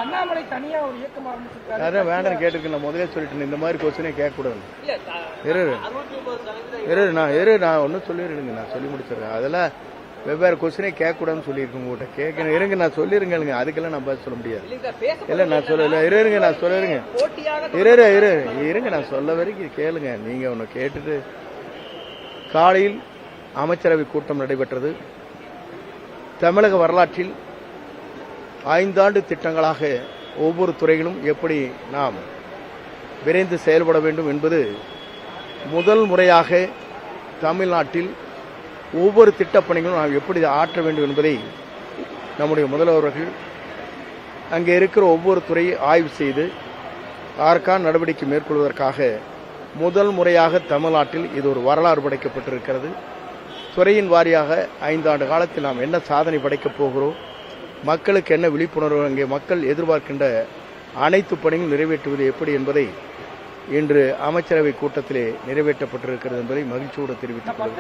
அண்ணாமலை தனியா ஒரு இயக்கம் ஆரம்பிச்சிருக்காரு. அதான் வேண்டாம் கேட்டிருக்கேன். நான் முதலே சொல்லிட்டேன், இந்த மாதிரி கொஸ்டினே கேட்கக்கூடாது. நான் ஒன்றும் சொல்லிடுங்க, நான் சொல்லி முடிச்சிடுறேன். அதெல்லாம் வெவ்வேறு கொஸ்டினே கேட்கக்கூடாதுன்னு சொல்லியிருக்கேன் உங்கள்கிட்ட. கேட்கணும் இருங்க, நான் சொல்லிருங்க. அதுக்கெல்லாம் நான் பதில் சொல்ல முடியாது. இல்லை நான் சொல்லல. இருங்க நான் சொல்லிருங்க. இருங்க நான் சொல்ல வரைக்கும் கேளுங்க. நீங்க ஒன்று கேட்டுட்டு காலையில் அமைச்சரவை கூட்டம் நடைபெற்றது. தமிழக வரலாற்றில் 5 ஆண்டு திட்டங்களாக ஒவ்வொரு துறைகளும் எப்படி நாம் விரைந்து செயல்பட வேண்டும் என்பது முதல் முறையாக தமிழ்நாட்டில் ஒவ்வொரு திட்டப்பணிகளும் நாம் எப்படி ஆற்ற வேண்டும் என்பதை நம்முடைய முதல்வர்கள் அங்கே இருக்கிற ஒவ்வொரு துறையை ஆய்வு செய்து அதற்கான நடவடிக்கை மேற்கொள்வதற்காக முதல் முறையாக தமிழ்நாட்டில் இது ஒரு வரலாறு படைக்கப்பட்டிருக்கிறது. துறையின் வாரியாக 5 ஆண்டு காலத்தில் நாம் என்ன சாதனை படைக்கப் போகிறோம், மக்களுக்கு என்ன விழிப்புணர்வு, அங்கே மக்கள் எதிர்பார்க்கின்ற அனைத்து பணிகளும் நிறைவேற்றுவது எப்படி என்பதை இன்று அமைச்சரவை கூட்டத்திலே நிறைவேற்றப்பட்டிருக்கிறது என்பதை மகிழ்ச்சியோடு தெரிவித்துக் கொள்கிறேன்.